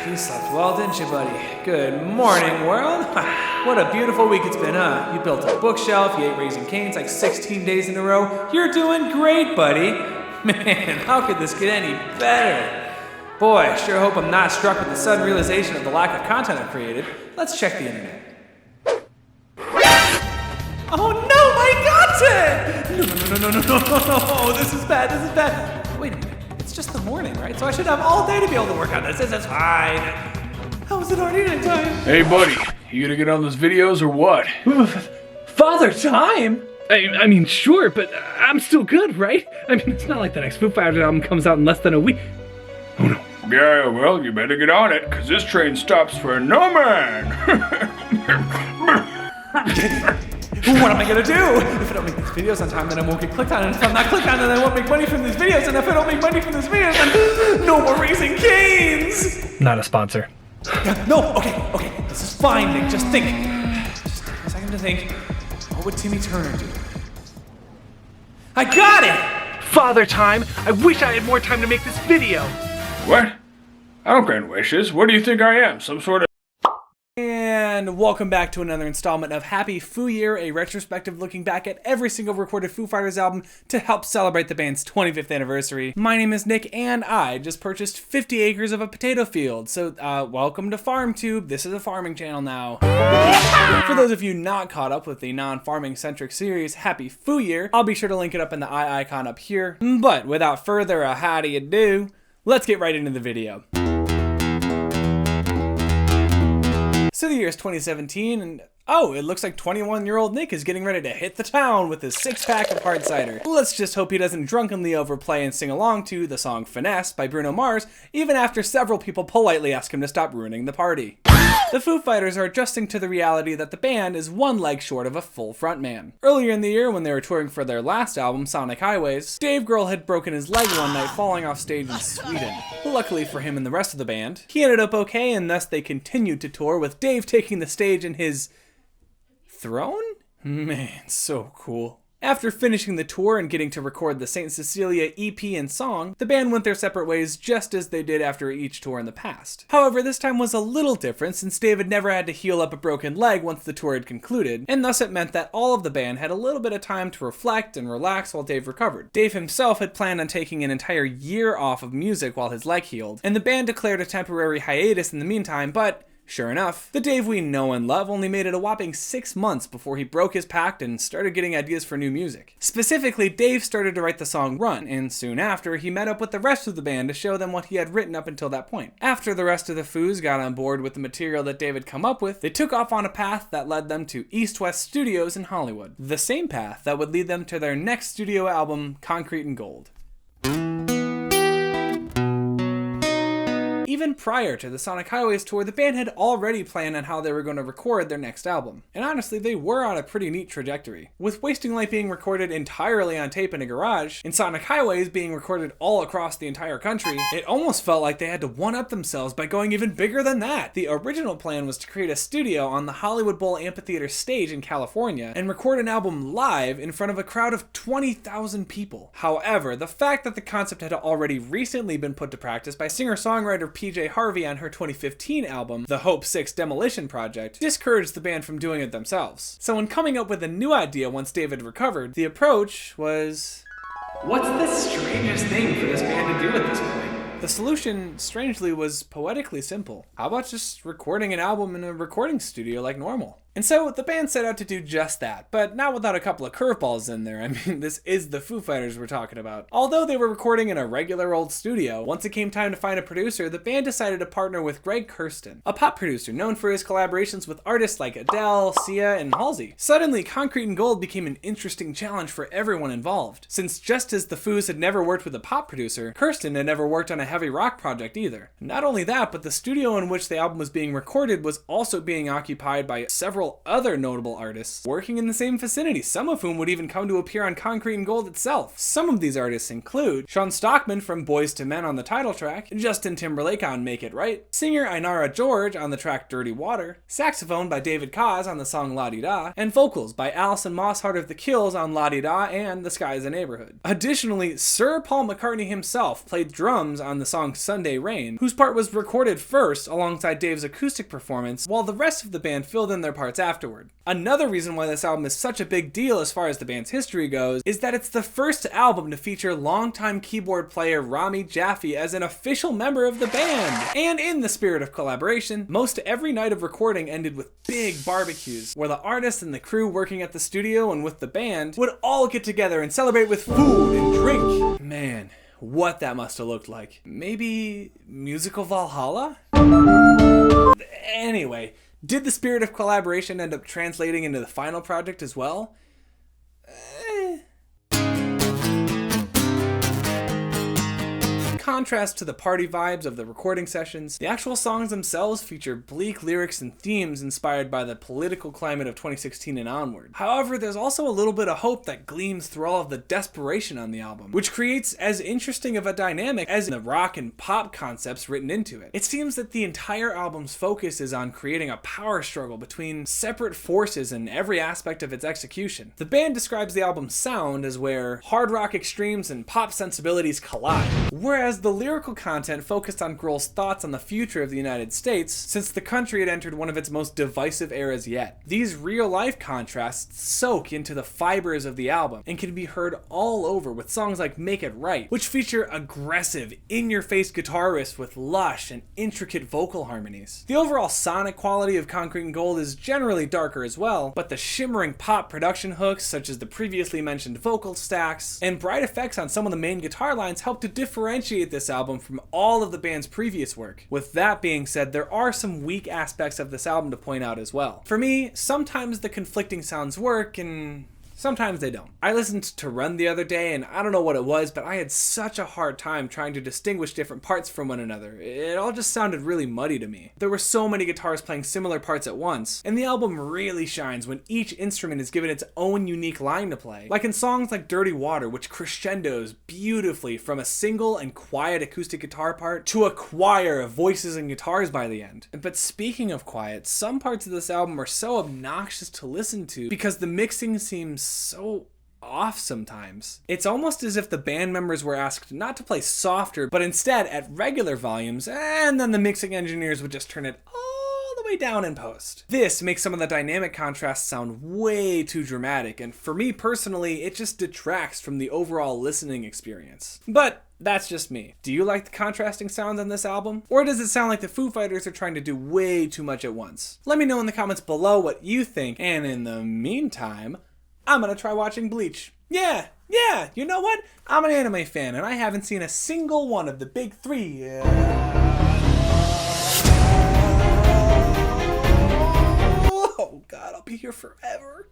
You slept well, didn't you, buddy? Good morning, world. What a beautiful week it's been, huh? You built a bookshelf, you ate Raising Cane's like 16 days in a row. You're doing great, buddy. Man, how could this get any better? Boy, I sure hope I'm not struck with the sudden realization of the lack of content I've created. Let's check the internet. Oh no, my content! No, this is bad. Wait a minute, it's just the morning, right? So I should have all day to be able to work on this. This is fine. How is it already nighttime? Hey buddy, you gonna get on those videos or what? Father Time? I mean, sure, but I'm still good, right? I mean, it's not like the next Foo Fighters album comes out in less than a week. Oh no. Yeah, well, you better get on it, cause this train stops for no man. What am I gonna do? If I don't make these videos on time, then I won't get clicked on, and if I'm not clicked on, then I won't make money from these videos, and if I don't make money from these videos, then no more Raising Cane's! Not a sponsor. No, okay, this is fine, Nick, just think. Just take a second to think. What would Timmy Turner do? I got it! Father Time, I wish I had more time to make this video. What? I don't grant wishes. What do you think I am? Some sort of... And welcome back to another installment of Happy Foo Year, a retrospective looking back at every single recorded Foo Fighters album to help celebrate the band's 25th anniversary. My name is Nick, and I just purchased 50 acres of a potato field, so welcome to FarmTube. This is a farming channel now. For those of you not caught up with the non-farming centric series, Happy Foo Year, I'll be sure to link it up in the eye icon up here. But without further ado, let's get right into the video. So the year is 2017, and it looks like 21-year-old Nick is getting ready to hit the town with his 6-pack of hard cider. Let's just hope he doesn't drunkenly overplay and sing along to the song Finesse by Bruno Mars, even after several people politely ask him to stop ruining the party. The Foo Fighters are adjusting to the reality that the band is one leg short of a full frontman. Earlier in the year, when they were touring for their last album, Sonic Highways, Dave Grohl had broken his leg one night falling off stage in Sweden. Luckily for him and the rest of the band, he ended up okay, and thus they continued to tour with Dave taking the stage in his... throne? Man, so cool. After finishing the tour and getting to record the St. Cecilia EP and song, the band went their separate ways just as they did after each tour in the past. However, this time was a little different since Dave had never had to heal up a broken leg once the tour had concluded, and thus it meant that all of the band had a little bit of time to reflect and relax while Dave recovered. Dave himself had planned on taking an entire year off of music while his leg healed, and the band declared a temporary hiatus in the meantime, but sure enough, the Dave we know and love only made it a whopping 6 months before he broke his pact and started getting ideas for new music. Specifically, Dave started to write the song Run, and soon after, he met up with the rest of the band to show them what he had written up until that point. After the rest of the Foos got on board with the material that Dave had come up with, they took off on a path that led them to East West Studios in Hollywood. The same path that would lead them to their next studio album, Concrete and Gold. Even prior to the Sonic Highways tour, the band had already planned on how they were going to record their next album. And honestly, they were on a pretty neat trajectory. With Wasting Light being recorded entirely on tape in a garage, and Sonic Highways being recorded all across the entire country, it almost felt like they had to one-up themselves by going even bigger than that. The original plan was to create a studio on the Hollywood Bowl Amphitheater stage in California and record an album live in front of a crowd of 20,000 people. However, the fact that the concept had already recently been put to practice by singer-songwriter PJ Harvey on her 2015 album, The Hope 6 Demolition Project, discouraged the band from doing it themselves. So in coming up with a new idea once David recovered, the approach was... what's the strangest thing for this band to do at this point? The solution, strangely, was poetically simple. How about just recording an album in a recording studio like normal? And so the band set out to do just that, but not without a couple of curveballs in there. I mean, this is the Foo Fighters we're talking about. Although they were recording in a regular old studio, once it came time to find a producer, the band decided to partner with Greg Kurstin, a pop producer known for his collaborations with artists like Adele, Sia, and Halsey. Suddenly, Concrete and Gold became an interesting challenge for everyone involved, since just as the Foos had never worked with a pop producer, Kurstin had never worked on a heavy rock project either. Not only that, but the studio in which the album was being recorded was also being occupied by several several other notable artists working in the same vicinity, some of whom would even come to appear on Concrete and Gold itself. Some of these artists include Sean Stockman from Boyz II Men on the title track, Justin Timberlake on Make It Right, singer Ainara George on the track Dirty Water, saxophone by David Koz on the song La Di Da, and vocals by Alison Mosshart of The Kills on La Di Da and The Sky's a Neighborhood. Additionally, Sir Paul McCartney himself played drums on the song Sunday Rain, whose part was recorded first alongside Dave's acoustic performance, while the rest of the band filled in their parts afterward. Another reason why this album is such a big deal as far as the band's history goes is that it's the first album to feature longtime keyboard player Rami Jaffee as an official member of the band. And in the spirit of collaboration, most every night of recording ended with big barbecues, where the artists and the crew working at the studio and with the band would all get together and celebrate with food and drink. Man, what that must have looked like. Maybe musical Valhalla? Anyway, did the spirit of collaboration end up translating into the final project as well? In contrast to the party vibes of the recording sessions, the actual songs themselves feature bleak lyrics and themes inspired by the political climate of 2016 and onward. However, there's also a little bit of hope that gleams through all of the desperation on the album, which creates as interesting of a dynamic as the rock and pop concepts written into it. It seems that the entire album's focus is on creating a power struggle between separate forces in every aspect of its execution. The band describes the album's sound as where hard rock extremes and pop sensibilities collide, whereas the lyrical content focused on Grohl's thoughts on the future of the United States since the country had entered one of its most divisive eras yet. These real-life contrasts soak into the fibers of the album and can be heard all over with songs like Make It Right, which feature aggressive, in-your-face guitar riffs with lush and intricate vocal harmonies. The overall sonic quality of Concrete and Gold is generally darker as well, but the shimmering pop production hooks, such as the previously mentioned vocal stacks, and bright effects on some of the main guitar lines help to differentiate this album from all of the band's previous work. With that being said, there are some weak aspects of this album to point out as well. For me, sometimes the conflicting sounds work and sometimes they don't. I listened to Run the other day and I don't know what it was, but I had such a hard time trying to distinguish different parts from one another. It all just sounded really muddy to me. There were so many guitars playing similar parts at once, and the album really shines when each instrument is given its own unique line to play. Like in songs like Dirty Water, which crescendos beautifully from a single and quiet acoustic guitar part to a choir of voices and guitars by the end. But speaking of quiet, some parts of this album are so obnoxious to listen to because the mixing seems so off sometimes. It's almost as if the band members were asked not to play softer, but instead at regular volumes, and then the mixing engineers would just turn it all the way down in post. This makes some of the dynamic contrasts sound way too dramatic, and for me personally, it just detracts from the overall listening experience. But that's just me. Do you like the contrasting sounds on this album? Or does it sound like the Foo Fighters are trying to do way too much at once? Let me know in the comments below what you think, and in the meantime, I'm gonna try watching Bleach. Yeah, you know what? I'm an anime fan and I haven't seen a single one of the big three. Oh God, I'll be here forever.